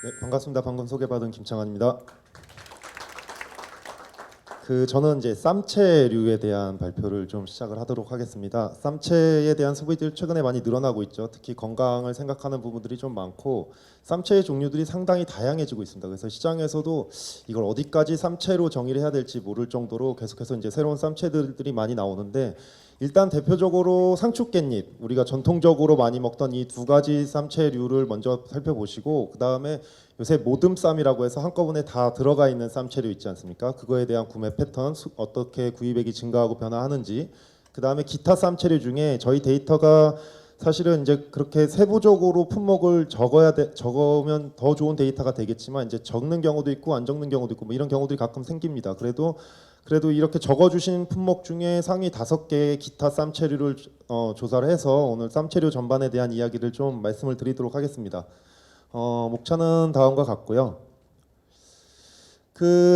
네, 반갑습니다. 방금 소개받은 김창환입니다. 저는 이제 쌈채류에 대한 발표를 좀 시작을 하도록 하겠습니다. 쌈채에 대한 소비들 최근에 많이 늘어나고 있죠. 특히 건강을 생각하는 부분들이 좀 많고 쌈채의 종류들이 상당히 다양해지고 있습니다. 그래서 시장에서도 이걸 어디까지 쌈채로 정의를 해야 될지 모를 정도로 계속해서 이제 새로운 쌈채들이 많이 나오는데, 일단 대표적으로 상추깻잎, 우리가 전통적으로 많이 먹던 이 두 가지 쌈채류를 먼저 살펴보시고, 그 다음에 요새 모듬쌈이라고 해서 한꺼번에 다 들어가 있는 쌈채류 있지 않습니까? 그거에 대한 구매 패턴, 어떻게 구입액이 증가하고 변화하는지, 그 다음에 기타 쌈채류 중에 저희 데이터가 사실은 이제 그렇게 세부적으로 품목을 적으면 더 좋은 데이터가 되겠지만, 이제 적는 경우도 있고 안 적는 경우도 있고 뭐 이런 경우들이 가끔 생깁니다. 그래도 이렇게 적어주신 품목 중에 상위 5개의 기타 쌈채류를 조사를 해서 오늘 쌈채류 전반에 대한 이야기를 좀 말씀을 드리도록 하겠습니다. 목차는 다음과 같고요.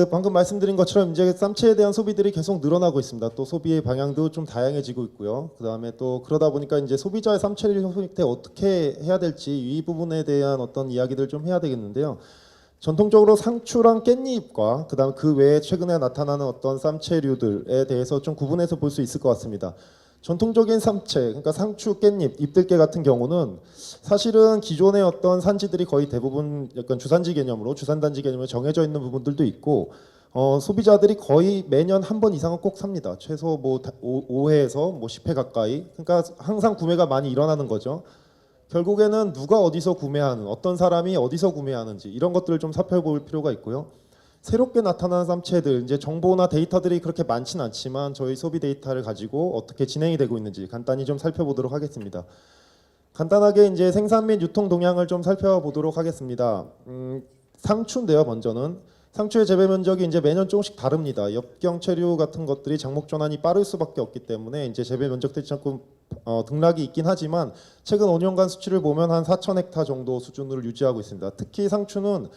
방금 말씀드린 것처럼 이제 쌈채에 대한 소비들이 계속 늘어나고 있습니다. 또 소비의 방향도 좀 다양해지고 있고요. 그 다음에 또 그러다 보니까 이제 소비자의 쌈채를 소비 때 어떻게 해야 될지 이 부분에 대한 어떤 이야기들 좀 해야 되겠는데요. 전통적으로 상추랑 깻잎과 그다음 그 외에 최근에 나타나는 어떤 쌈채류들에 대해서 좀 구분해서 볼 수 있을 것 같습니다. 전통적인 쌈채, 그러니까 상추, 깻잎, 잎들깨 같은 경우는 사실은 기존의 어떤 산지들이 거의 대부분 약간 주산지 개념으로, 주산단지 개념으로 정해져 있는 부분들도 있고, 소비자들이 거의 매년 한 번 이상은 꼭 삽니다. 최소 뭐 5회에서 뭐 10회 가까이. 그러니까 항상 구매가 많이 일어나는 거죠. 결국에는 누가 어디서 구매하는, 어떤 사람이 어디서 구매하는지 이런 것들을 좀 살펴볼 필요가 있고요. 새롭게 나타나는 쌈채들, 이제 정보나 데이터들이 그렇게 많지는 않지만 저희 소비 데이터를 가지고 어떻게 진행이 되고 있는지 간단히 좀 살펴보도록 하겠습니다. 간단하게 이제 생산 및 유통 동향을 좀 살펴보도록 하겠습니다. 상추인데요. 먼저는 상추의 재배 면적이 이제 매년 조금씩 다릅니다. 엽경채류 같은 것들이 작목 전환이 빠를 수밖에 없기 때문에 이제 재배 면적들이 조금 등락이 있긴 하지만 최근 5년간 수치를 보면 한 4,000헥타 정도 수준을 유지하고 있습니다. 특히 상추는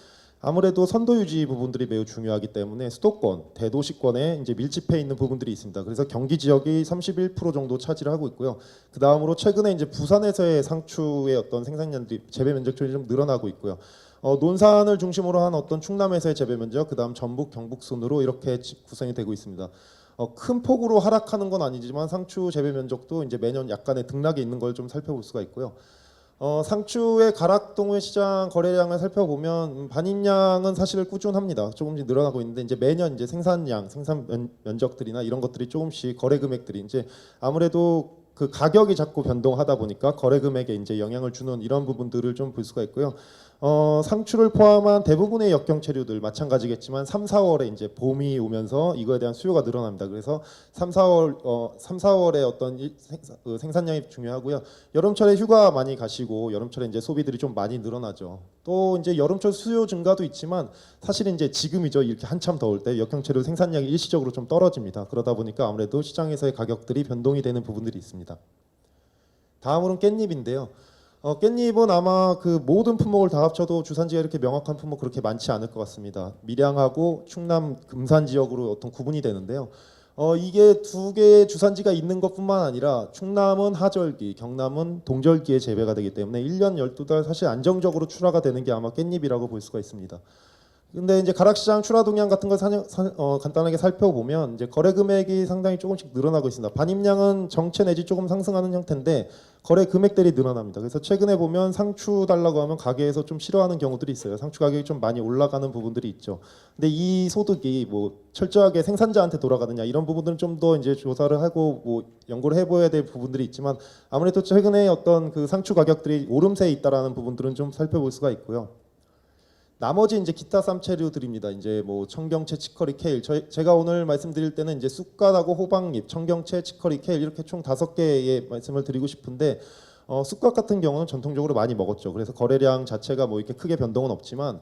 아무래도 선도 유지 부분들이 매우 중요하기 때문에 수도권, 대도시권에 이제 밀집해 있는 부분들이 있습니다. 그래서 경기 지역이 31% 정도 차지를 하고 있고요. 그 다음으로 최근에 이제 부산에서의 상추의 어떤 생산량들이 재배 면적이 좀 늘어나고 있고요. 논산을 중심으로 한 어떤 충남에서의 재배 면적, 그 다음 전북, 경북 순으로 이렇게 구성이 되고 있습니다. 큰 폭으로 하락하는 건 아니지만 상추 재배 면적도 이제 매년 약간의 등락이 있는 걸 좀 살펴볼 수가 있고요. 상추의 가락동의 시장 거래량을 살펴보면 반입량은 사실 꾸준합니다. 조금씩 늘어나고 있는데 이제 매년 이제 생산량, 면적들이나 이런 것들이 조금씩 거래 금액들이 이제 아무래도 그 가격이 자꾸 변동하다 보니까 거래 금액에 이제 영향을 주는 이런 부분들을 좀 볼 수가 있고요. 상추를 포함한 대부분의 역경채류들 마찬가지겠지만 3, 4월에 이제 봄이 오면서 이거에 대한 수요가 늘어납니다. 그래서 3, 4월에 어떤 생산량이 중요하고요. 여름철에 휴가 많이 가시고 여름철에 이제 소비들이 좀 많이 늘어나죠. 또 이제 여름철 수요 증가도 있지만 사실 이제 지금이죠. 이렇게 한참 더울 때 역경채류 생산량이 일시적으로 좀 떨어집니다. 그러다 보니까 아무래도 시장에서의 가격들이 변동이 되는 부분들이 있습니다. 다음으로는 깻잎인데요. 깻잎은 아마 그 모든 품목을 다 합쳐도 주산지가 이렇게 명확한 품목 그렇게 많지 않을 것 같습니다. 밀양하고 충남 금산 지역으로 어떤 구분이 되는데요. 이게 두 개의 주산지가 있는 것뿐만 아니라 충남은 하절기, 경남은 동절기에 재배가 되기 때문에 1년 12달 사실 안정적으로 출하가 되는 게 아마 깻잎이라고 볼 수가 있습니다. 근데 이제 가락시장 출하 동향 같은 걸 간단하게 살펴보면 이제 거래 금액이 상당히 조금씩 늘어나고 있습니다. 반입량은 정체 내지 조금 상승하는 형태인데 거래 금액들이 늘어납니다. 그래서 최근에 보면 상추 달라고 하면 가게에서 좀 싫어하는 경우들이 있어요. 상추 가격이 좀 많이 올라가는 부분들이 있죠. 근데 이 소득이 뭐 철저하게 생산자한테 돌아가느냐 이런 부분들은 좀 더 이제 조사를 하고 뭐 연구를 해봐야 될 부분들이 있지만 아무래도 최근에 어떤 그 상추 가격들이 오름세에 있다라는 부분들은 좀 살펴볼 수가 있고요. 나머지 이제 기타 쌈채류들입니다. 이제 뭐 청경채, 치커리, 케일. 제가 오늘 말씀드릴 때는 이제 쑥갓하고 호박잎, 청경채, 치커리, 케일 이렇게 총 5개의 말씀을 드리고 싶은데 쑥갓 같은 경우는 전통적으로 많이 먹었죠. 그래서 거래량 자체가 뭐 이렇게 크게 변동은 없지만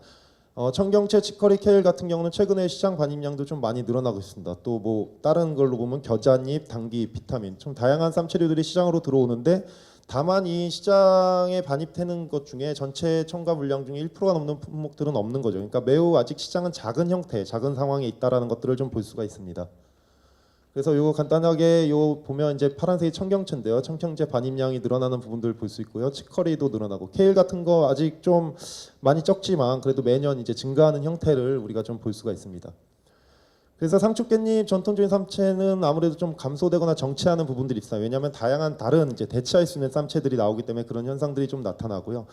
청경채, 치커리, 케일 같은 경우는 최근에 시장 반입량도 좀 많이 늘어나고 있습니다. 또 뭐 다른 걸로 보면 겨자잎, 당귀, 비타민 좀 다양한 쌈채류들이 시장으로 들어오는데 다만 이 시장에 반입되는 것 중에 전체 첨가 물량 중에 1%가 넘는 품목들은 없는 거죠. 그러니까 매우 아직 시장은 작은 형태, 작은 상황에 있다라는 것들을 좀 볼 수가 있습니다. 그래서 요거 간단하게 요 보면 이제 파란색이 청경채인데요. 청경채 반입량이 늘어나는 부분들 볼 수 있고요. 치커리도 늘어나고 케일 같은 거 아직 좀 많이 적지만 그래도 매년 이제 증가하는 형태를 우리가 좀 볼 수가 있습니다. 그래서 상추 깻잎 전통적인 쌈채는 아무래도 좀 감소되거나 정체하는 부분들이 있어요. 왜냐하면 다양한 다른 이제 대체할 수 있는 쌈채들이 나오기 때문에 그런 현상들이 좀 나타나고요.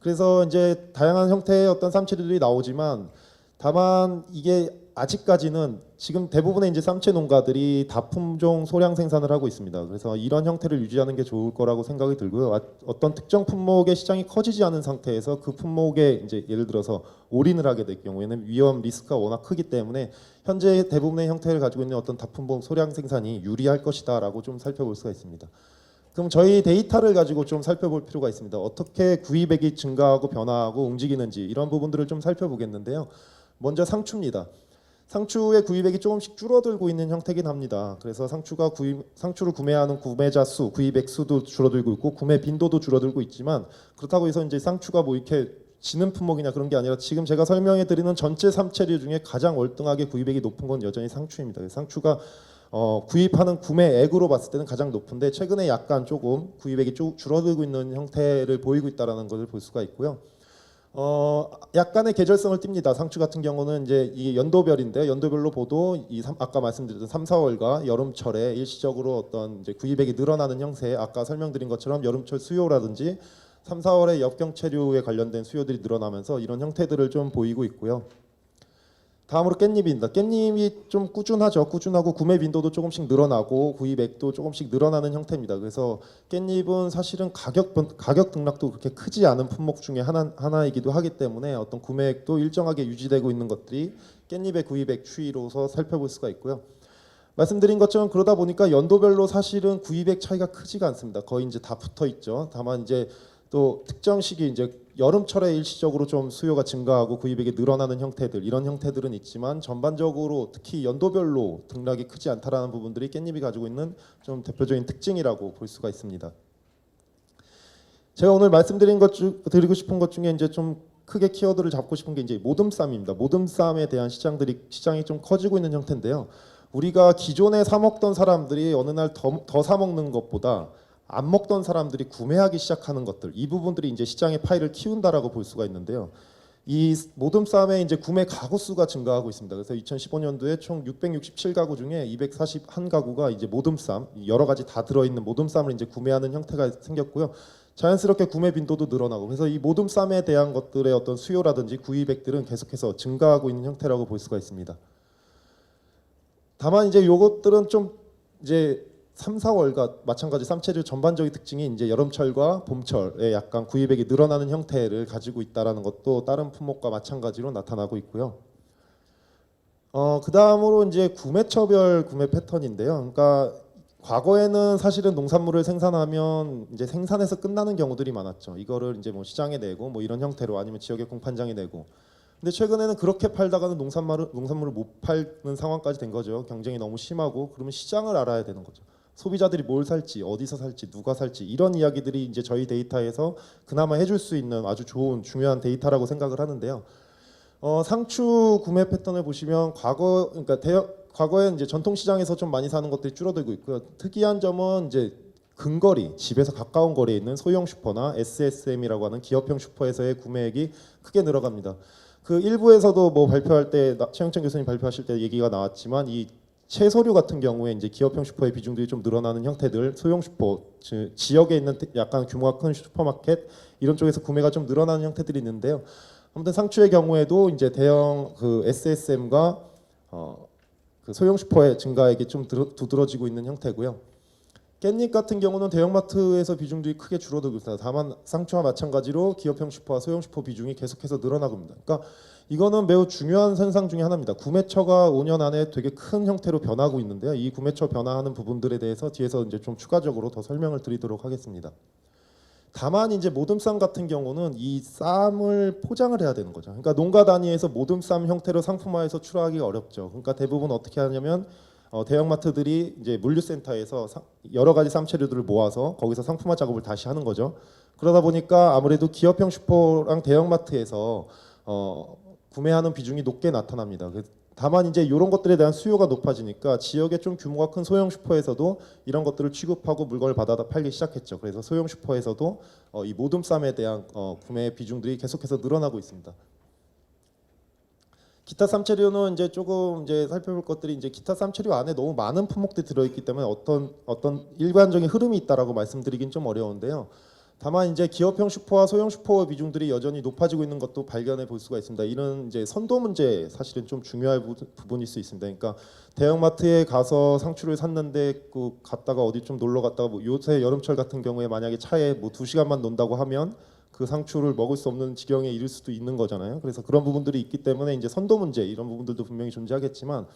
그래서 이제 다양한 형태의 어떤 쌈채들이 나오지만 다만 이게 아직까지는 지금 대부분의 이제 쌈채 농가들이 다품종 소량 생산을 하고 있습니다. 그래서 이런 형태를 유지하는 게 좋을 거라고 생각이 들고요. 어떤 특정 품목의 시장이 커지지 않은 상태에서 그 품목에 이제 예를 들어서 올인을 하게 될 경우에는 위험 리스크가 워낙 크기 때문에 현재 대부분의 형태를 가지고 있는 어떤 다품종 소량 생산이 유리할 것이다라고 좀 살펴볼 수가 있습니다. 그럼 저희 데이터를 가지고 좀 살펴볼 필요가 있습니다. 어떻게 구입액이 증가하고 변화하고 움직이는지 이런 부분들을 좀 살펴보겠는데요. 먼저 상추입니다. 상추의 구입액이 조금씩 줄어들고 있는 형태긴 합니다. 그래서 상추를 구매하는 구매자 수, 구입액 수도 줄어들고 있고 구매 빈도도 줄어들고 있지만 그렇다고 해서 이제 상추가 뭐 이렇게 지는 품목이냐 그런 게 아니라 지금 제가 설명해 드리는 전체 쌈채류 중에 가장 월등하게 구입액이 높은 건 여전히 상추입니다. 상추가 구입하는 구매액으로 봤을 때는 가장 높은데 최근에 약간 조금 구입액이 줄어들고 있는 형태를 보이고 있다라는 것을 볼 수가 있고요. 약간의 계절성을 띱니다. 상추 같은 경우는 이제 이 연도별인데 연도별로 보도 아까 말씀드렸던 3, 4월과 여름철에 일시적으로 어떤 이제 구입액이 늘어나는 형태, 아까 설명드린 것처럼 여름철 수요라든지 3, 4월에 엽경체류에 관련된 수요들이 늘어나면서 이런 형태들을 좀 보이고 있고요. 다음으로 깻잎입니다. 깻잎이 좀 꾸준하고 구매 빈도도 조금씩 늘어나고 구입액도 조금씩 늘어나는 형태입니다. 그래서 깻잎은 사실은 가격 등락도 그렇게 크지 않은 품목 중에 하나이기도 하기 때문에 어떤 구매액도 일정하게 유지되고 있는 것들이 깻잎의 구입액 추이로서 살펴볼 수가 있고요. 말씀드린 것처럼 그러다 보니까 연도별로 사실은 구입액 차이가 크지가 않습니다. 거의 이제 다 붙어 있죠. 다만 이제 또 특정 시기 이제 여름철에 일시적으로 좀 수요가 증가하고 구입액이 늘어나는 형태들 이런 형태들은 있지만 전반적으로 특히 연도별로 등락이 크지 않다라는 부분들이 깻잎이 가지고 있는 좀 대표적인 특징이라고 볼 수가 있습니다. 제가 오늘 드리고 싶은 것 중에 이제 좀 크게 키워드를 잡고 싶은 게 이제 모듬쌈입니다. 모듬쌈에 대한 시장이 좀 커지고 있는 형태인데요. 우리가 기존에 사 먹던 사람들이 어느 날 더 사 먹는 것보다 안 먹던 사람들이 구매하기 시작하는 것들 이 부분들이 이제 시장의 파이를 키운다라고 볼 수가 있는데요. 이 모듬쌈의 이제 구매 가구 수가 증가하고 있습니다. 그래서 2015년도에 총 667가구 중에 241가구가 이제 모듬쌈 여러 가지 다 들어있는 모듬쌈을 이제 구매하는 형태가 생겼고요. 자연스럽게 구매 빈도도 늘어나고 그래서 이 모듬쌈에 대한 것들의 어떤 수요라든지 구입액들은 계속해서 증가하고 있는 형태라고 볼 수가 있습니다. 다만 이제 요것들은 좀 이제 3, 4월과 마찬가지 쌈채류 전반적인 특징이 이제 여름철과 봄철에 약간 구입액이 늘어나는 형태를 가지고 있다라는 것도 다른 품목과 마찬가지로 나타나고 있고요. 그 다음으로 이제 구매처별 구매 패턴인데요. 그러니까 과거에는 사실은 농산물을 생산하면 이제 생산해서 끝나는 경우들이 많았죠. 이거를 이제 뭐 시장에 내고 뭐 이런 형태로 아니면 지역의 공판장에 내고. 근데 최근에는 그렇게 팔다가는 농산물을 못 팔는 상황까지 된 거죠. 경쟁이 너무 심하고 그러면 시장을 알아야 되는 거죠. 소비자들이 뭘 살지, 어디서 살지, 누가 살지 이런 이야기들이 이제 저희 데이터에서 그나마 해줄 수 있는 아주 좋은 중요한 데이터라고 생각을 하는데요. 상추 구매 패턴을 보시면 과거에 이제 전통 시장에서 좀 많이 사는 것들이 줄어들고 있고요. 특이한 점은 이제 근거리, 집에서 가까운 거리에 있는 소형 슈퍼나 SSM이라고 하는 기업형 슈퍼에서의 구매액이 크게 늘어갑니다. 그 일부에서도 뭐 발표할 때 최영천 교수님 발표하실 때 얘기가 나왔지만 이 채소류 같은 경우에 이제 기업형 슈퍼의 비중들이 좀 늘어나는 형태들, 소형 슈퍼, 지역에 있는 약간 규모가 큰 슈퍼마켓 이런 쪽에서 구매가 좀 늘어나는 형태들이 있는데요. 아무튼 상추의 경우에도 이제 대형 그 SSM과 그 소형 슈퍼의 증가액이 좀 두드러지고 있는 형태고요. 깻잎 같은 경우는 대형마트에서 비중들이 크게 줄어들고 있습니다. 다만 상추와 마찬가지로 기업형 슈퍼와 소형 슈퍼 비중이 계속해서 늘어나고 있습니다. 그러니까 이거는 매우 중요한 현상 중에 하나입니다. 구매처가 5년 안에 되게 큰 형태로 변하고 있는데요. 이 구매처 변화하는 부분들에 대해서 뒤에서 이제 좀 추가적으로 더 설명을 드리도록 하겠습니다. 다만 이제 모듬쌈 같은 경우는 이 쌈을 포장을 해야 되는 거죠. 그러니까 농가 단위에서 모듬쌈 형태로 상품화해서 출하하기가 어렵죠. 그러니까 대부분 어떻게 하냐면 대형마트들이 이제 물류센터에서 여러 가지 쌈채류들을 모아서 거기서 상품화 작업을 다시 하는 거죠. 그러다 보니까 아무래도 기업형 슈퍼랑 대형마트에서 구매하는 비중이 높게 나타납니다. 다만 이제 이런 것들에 대한 수요가 높아지니까 지역에 좀 규모가 큰 소형 슈퍼에서도 이런 것들을 취급하고 물건을 받아다 팔기 시작했죠. 그래서 소형 슈퍼에서도 이 모둠쌈에 대한 구매 비중들이 계속해서 늘어나고 있습니다. 기타 쌈채류는 이제 조금 이제 살펴볼 것들이 이제 기타 쌈채류 안에 너무 많은 품목들이 들어있기 때문에 어떤 일관적인 흐름이 있다라고 말씀드리긴 좀 어려운데요. 다만 이제 기업형 슈퍼와 소형 슈퍼 비중들이 여전히 높아지고 있는 것도 발견해 볼 수가 있습니다. 이런 이제 선도 문제 사실은 좀 중요한 부분일 수 있습니다. 그러니까 대형마트에 가서 상추를 샀는데 그 갔다가 어디 좀 놀러 갔다가 뭐 요새 여름철 같은 경우에 만약에 차에 뭐 2시간만 논다고 하면 그 상추를 먹을 수 없는 지경에 이를 수도 있는 거잖아요. 그래서 그런 부분들이 있기 때문에 이제 선도 문제 이런 부분들도 분명히 존재하겠지만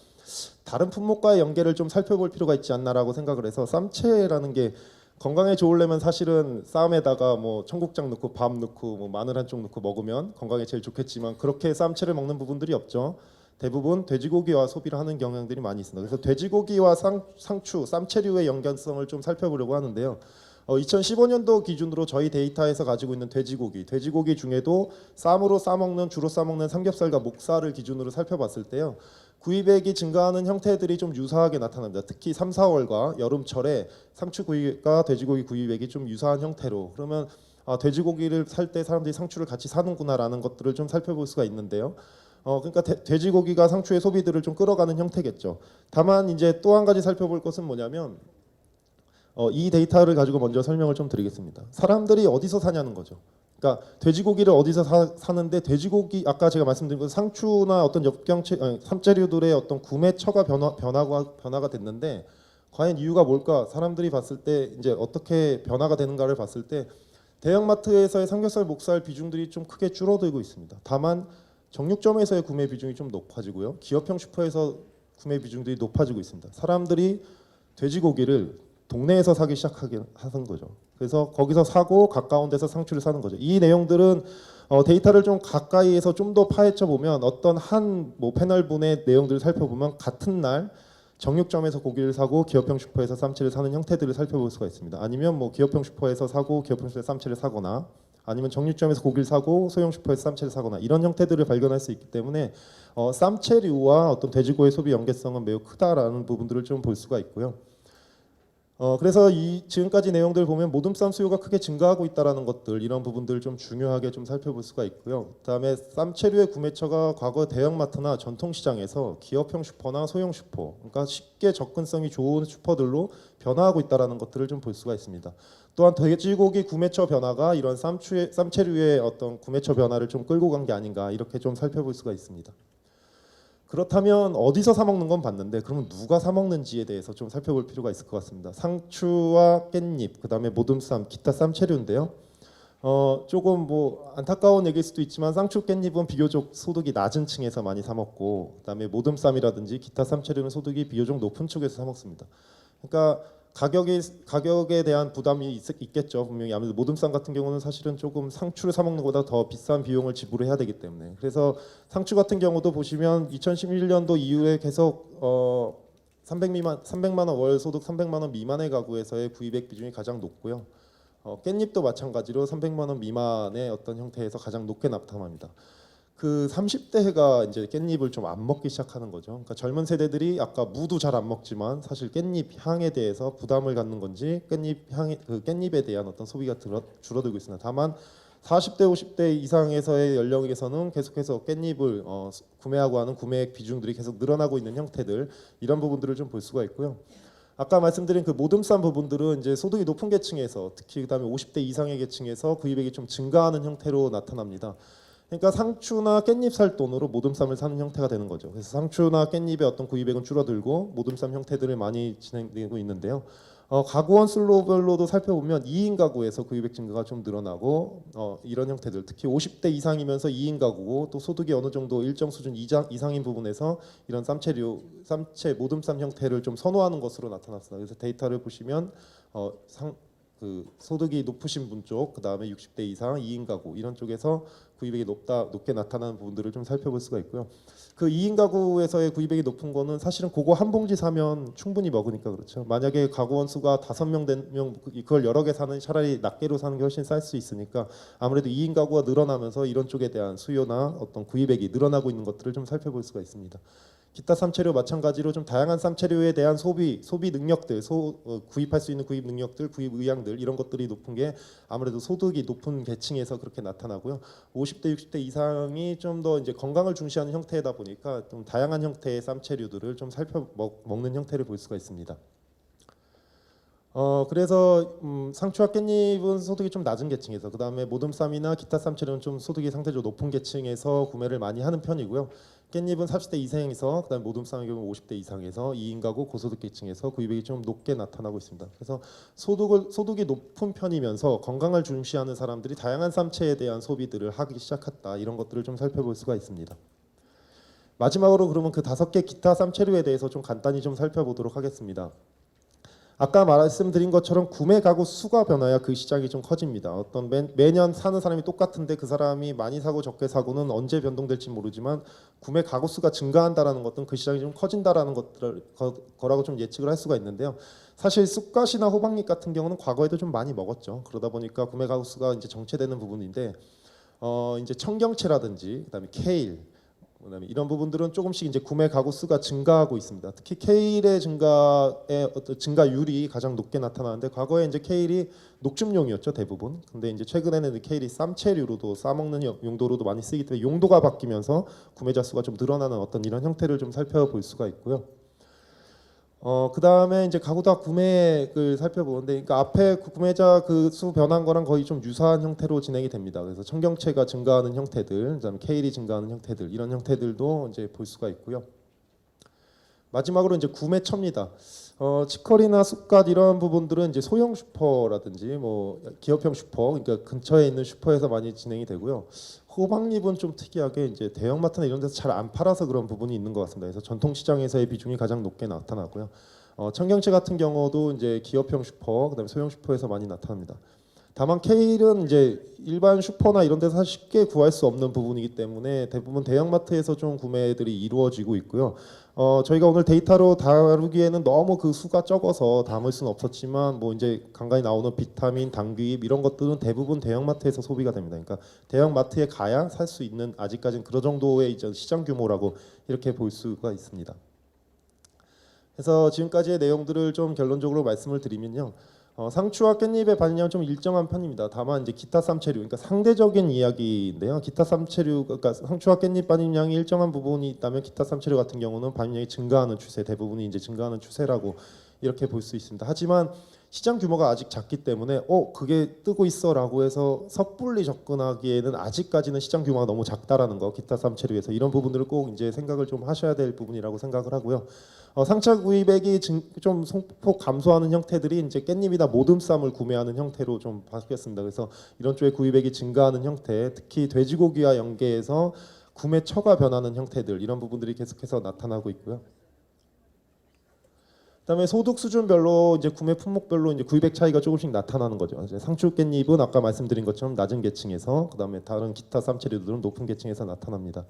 다른 품목과의 연계를 좀 살펴볼 필요가 있지 않나라고 생각을 해서 쌈채라는 게 건강에 좋으려면 사실은 쌈에다가 뭐 청국장 넣고 밥 넣고 뭐 마늘 한 쪽 넣고 먹으면 건강에 제일 좋겠지만 그렇게 쌈채를 먹는 부분들이 없죠. 대부분 돼지고기와 소비를 하는 경향들이 많이 있습니다. 그래서 돼지고기와 상추, 쌈채류의 연관성을 좀 살펴보려고 하는데요. 2015년도 기준으로 저희 데이터에서 가지고 있는 돼지고기 중에도 쌈으로 싸먹는 주로 싸먹는 삼겹살과 목살을 기준으로 살펴봤을 때요. 구입액이 증가하는 형태들이 좀 유사하게 나타납니다. 특히 3, 4월과 여름철에 상추 구입과 돼지고기 구입액이 좀 유사한 형태로 그러면 돼지고기를 살 때 사람들이 상추를 같이 사는구나라는 것들을 좀 살펴볼 수가 있는데요. 그러니까 돼지고기가 상추의 소비들을 좀 끌어가는 형태겠죠. 다만 이제 또 한 가지 살펴볼 것은 뭐냐면 이 데이터를 가지고 먼저 설명을 좀 드리겠습니다. 사람들이 어디서 사냐는 거죠. 그러니까 돼지고기를 어디서 사는데 돼지고기 아까 제가 말씀드린 것 상추나 어떤 삼재료들의 어떤 구매처가 변화가 됐는데 과연 이유가 뭘까? 사람들이 봤을 때 이제 어떻게 변화가 되는가를 봤을 때 대형마트에서의 삼겹살, 목살 비중들이 좀 크게 줄어들고 있습니다. 다만 정육점에서의 구매 비중이 좀 높아지고요. 기업형 슈퍼에서 구매 비중들이 높아지고 있습니다. 사람들이 돼지고기를 동네에서 사기 시작하게 하는 거죠. 그래서 거기서 사고 가까운 데서 상추를 사는 거죠. 이 내용들은 데이터를 좀 가까이에서 좀 더 파헤쳐 보면 어떤 한 뭐 패널분의 내용들을 살펴보면 같은 날 정육점에서 고기를 사고 기업형 슈퍼에서 쌈채를 사는 형태들을 살펴볼 수가 있습니다. 아니면 뭐 기업형 슈퍼에서 사고 기업형 슈퍼에서 쌈채를 사거나 아니면 정육점에서 고기를 사고 소형 슈퍼에서 쌈채를 사거나 이런 형태들을 발견할 수 있기 때문에 쌈채류와 어떤 돼지고기의 소비 연계성은 매우 크다라는 부분들을 좀 볼 수가 있고요. 그래서 이 지금까지 내용들 보면 모둠쌈 수요가 크게 증가하고 있다라는 것들 이런 부분들 좀 중요하게 좀 살펴볼 수가 있고요. 그다음에 쌈채류의 구매처가 과거 대형마트나 전통시장에서 기업형 슈퍼나 소형 슈퍼, 그러니까 쉽게 접근성이 좋은 슈퍼들로 변화하고 있다라는 것들을 좀 볼 수가 있습니다. 또한 돼지고기 구매처 변화가 이런 쌈채류의 어떤 구매처 변화를 좀 끌고 간 게 아닌가 이렇게 좀 살펴볼 수가 있습니다. 그렇다면 어디서 사 먹는 건 봤는데 그러면 누가 사 먹는지에 대해서 좀 살펴볼 필요가 있을 것 같습니다. 상추와 깻잎, 그다음에 모둠쌈, 기타 쌈채류인데요. 조금 뭐 안타까운 얘기일 수도 있지만 상추, 깻잎은 비교적 소득이 낮은 층에서 많이 사 먹고 그다음에 모둠쌈이라든지 기타 쌈채류는 소득이 비교적 높은 쪽에서 사 먹습니다. 그러니까 가격에 대한 부담이 있겠죠. 분명히 아무래도 모둠쌈 같은 경우는 사실은 조금 상추를 사 먹는 것보다 더 비싼 비용을 지불해야 되기 때문에 그래서 상추 같은 경우도 보시면 2011년도 이후에 계속 300만 원 월 소득 300만 원 미만의 가구에서의 구입액 비중이 가장 높고요. 깻잎도 마찬가지로 300만 원 미만의 어떤 형태에서 가장 높게 나타납니다. 그 30대가 이제 깻잎을 좀 안 먹기 시작하는 거죠. 그러니까 젊은 세대들이 아까 무도 잘 안 먹지만 사실 깻잎 향에 대해서 부담을 갖는 건지 깻잎에 대한 어떤 소비가 줄어들고 있습니다. 다만 40대 50대 이상에서의 연령에서는 계속해서 깻잎을 구매하고 하는 구매액 비중들이 계속 늘어나고 있는 형태들 이런 부분들을 좀 볼 수가 있고요. 아까 말씀드린 그 모둠쌈 부분들은 이제 소득이 높은 계층에서 특히 그다음에 50대 이상의 계층에서 구입액이 좀 증가하는 형태로 나타납니다. 그러니까 상추나 깻잎 살 돈으로 모둠쌈을 사는 형태가 되는 거죠. 그래서 상추나 깻잎의 어떤 구입액은 줄어들고 모둠쌈 형태들을 많이 진행되고 있는데요. 가구원 슬로별로도 살펴보면 2인 가구에서 구입액 증가가 좀 늘어나고 이런 형태들 특히 50대 이상이면서 2인 가구고 또 소득이 어느 정도 일정 수준 이상인 부분에서 이런 쌈채 모둠쌈 형태를 좀 선호하는 것으로 나타났습니다. 그래서 데이터를 보시면 그 소득이 높으신 분 쪽, 그 다음에 60대 이상 2인 가구 이런 쪽에서 구입액이 높게 나타나는 부분들을 좀 살펴볼 수가 있고요. 그 2인 가구에서의 구입액이 높은 거는 사실은 그거 한 봉지 사면 충분히 먹으니까 그렇죠. 만약에 가구원 수가 5명, 4명 그걸 여러 개 사는 차라리 낱개로 사는 게 훨씬 쌀 수 있으니까 아무래도 2인 가구가 늘어나면서 이런 쪽에 대한 수요나 어떤 구입액이 늘어나고 있는 것들을 좀 살펴볼 수가 있습니다. 기타 쌈채류 마찬가지로 좀 다양한 쌈채류에 대한 소비 능력들, 구입할 수 있는 구입 능력들, 구입 의향들 이런 것들이 높은 게 아무래도 소득이 높은 계층에서 그렇게 나타나고요. 50대, 60대 이상이 좀 더 이제 건강을 중시하는 형태이다 보니까 좀 다양한 형태의 쌈채류들을 좀 먹는 형태를 볼 수가 있습니다. 그래서 상추와 깻잎은 소득이 좀 낮은 계층에서, 그 다음에 모듬쌈이나 기타 쌈채류는 좀 소득이 상대적으로 높은 계층에서 구매를 많이 하는 편이고요. 깻잎은 40대 이상에서, 그다음에 모듬쌈의 경우 50대 이상에서 2인 가구 고소득 계층에서 구입액이 좀 높게 나타나고 있습니다. 그래서 소득이 높은 편이면서 건강을 중시하는 사람들이 다양한 쌈채에 대한 소비들을 하기 시작했다, 이런 것들을 좀 살펴볼 수가 있습니다. 마지막으로 그러면 그 5개 기타 쌈채류에 대해서 좀 간단히 좀 살펴보도록 하겠습니다. 아까 말씀드린 것처럼 구매 가구 수가 변화야 그 시장이 좀 커집니다. 어떤 매년 사는 사람이 똑같은데 그 사람이 많이 사고 적게 사고는 언제 변동될지 모르지만 구매 가구 수가 증가한다라는 것은 그 시장이 좀 커진다라는 거라고 좀 예측을 할 수가 있는데요. 사실 쑥갓이나 호박잎 같은 경우는 과거에도 좀 많이 먹었죠. 그러다 보니까 구매 가구 수가 이제 정체되는 부분인데, 이제 청경채라든지 그다음에 케일, 그다음에 이런 부분들은 조금씩 이제 구매 가구 수가 증가하고 있습니다. 특히 케일의 증가의 어떤 증가율이 가장 높게 나타나는데, 과거에 이제 케일이 녹즙용이었죠 대부분. 근데 이제 최근에는 케일이 쌈채류로도 싸먹는 용도로도 많이 쓰이기 때문에 용도가 바뀌면서 구매자 수가 좀 늘어나는 어떤 이런 형태를 좀 살펴볼 수가 있고요. 그 다음에 이제 가구다 구매액을 살펴보는데, 그러니까 앞에 구매자 그 수 변한 거랑 거의 좀 유사한 형태로 진행이 됩니다. 그래서 청경채가 증가하는 형태들, 그다음에 케일이 증가하는 형태들, 이런 형태들도 이제 볼 수가 있고요. 마지막으로 이제 구매처입니다. 치커리나 쑥갓 이런 부분들은 이제 소형 슈퍼라든지 뭐 기업형 슈퍼, 그러니까 근처에 있는 슈퍼에서 많이 진행이 되고요. 호박잎은 좀 특이하게 이제 대형마트나 이런 데서 잘 안 팔아서 그런 부분이 있는 것 같습니다. 그래서 전통시장에서의 비중이 가장 높게 나타나고요. 청경채 같은 경우도 이제 기업형 슈퍼, 그다음에 소형 슈퍼에서 많이 나타납니다. 다만 케일은 이제 일반 슈퍼나 이런 데서 쉽게 구할 수 없는 부분이기 때문에 대부분 대형마트에서 좀 구매들이 이루어지고 있고요. 저희가 오늘 데이터로 다루기에는 너무 그 수가 적어서 담을 수는 없었지만, 뭐 이제 간간히 나오는 비타민, 당귀잎 이런 것들은 대부분 대형마트에서 소비가 됩니다. 그러니까 대형마트에 가야 살 수 있는, 아직까지는 그런 정도의 이제 시장 규모라고 이렇게 볼 수가 있습니다. 그래서 지금까지의 내용들을 좀 결론적으로 말씀을 드리면요. 상추와 깻잎의 반응은 좀 일정한 편입니다. 다만 이제 기타 쌈채류, 그러니까 상대적인 이야기인데요. 기타 쌈채류, 그러니까 상추와 깻잎 반응량이 일정한 부분이 있다면 기타 쌈채류 같은 경우는 반응량이 증가하는 추세, 대부분이 이제 증가하는 추세라고 이렇게 볼 수 있습니다. 하지만 시장 규모가 아직 작기 때문에 그게 뜨고 있어라고 해서 섣불리 접근하기에는 아직까지는 시장 규모가 너무 작다라는 거, 기타 쌈채류에서 이런 부분들을 꼭 이제 생각을 좀 하셔야 될 부분이라고 생각을 하고요. 상차 구입액이 좀 소폭 감소하는 형태들이 이제 깻잎이나 모듬쌈을 구매하는 형태로 좀 바뀌었습니다. 그래서 이런 쪽에 구입액이 증가하는 형태, 특히 돼지고기와 연계해서 구매처가 변하는 형태들, 이런 부분들이 계속해서 나타나고 있고요. 그다음에 소득 수준별로 이제 구매 품목별로 이제 구입액 차이가 조금씩 나타나는 거죠. 이제 상추 깻잎은 아까 말씀드린 것처럼 낮은 계층에서, 그다음에 다른 기타 쌈채류들은 높은 계층에서 나타납니다.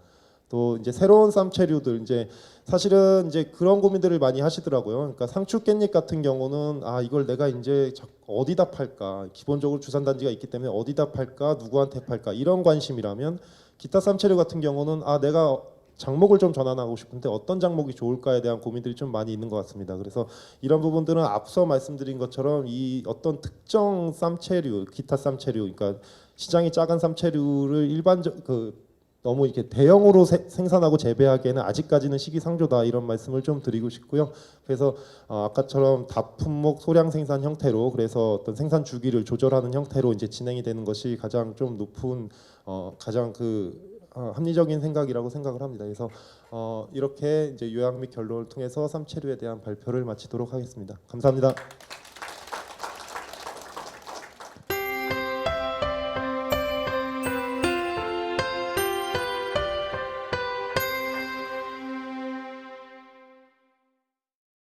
또 이제 새로운 쌈채류들, 이제 사실은 이제 그런 고민들을 많이 하시더라고요. 그러니까 상추 깻잎 같은 경우는 이걸 내가 이제 어디다 팔까? 기본적으로 주산단지가 있기 때문에 어디다 팔까? 누구한테 팔까? 이런 관심이라면, 기타 쌈채류 같은 경우는 내가 장목을 좀 전환하고 싶은데 어떤 장목이 좋을까에 대한 고민들이 좀 많이 있는 것 같습니다. 그래서 이런 부분들은 앞서 말씀드린 것처럼 이 어떤 특정 쌈채류, 기타 쌈채류, 그러니까 시장이 작은 쌈채류를 너무 이렇게 대형으로 생산하고 재배하기에는 아직까지는 시기상조다, 이런 말씀을 좀 드리고 싶고요. 그래서 아까처럼 다품목 소량 생산 형태로, 그래서 어떤 생산 주기를 조절하는 형태로 이제 진행이 되는 것이 가장 좀 높은 가장 합리적인 생각이라고 생각을 합니다. 그래서 이렇게 이제 요약 및 결론을 통해서 쌈채류에 대한 발표를 마치도록 하겠습니다. 감사합니다.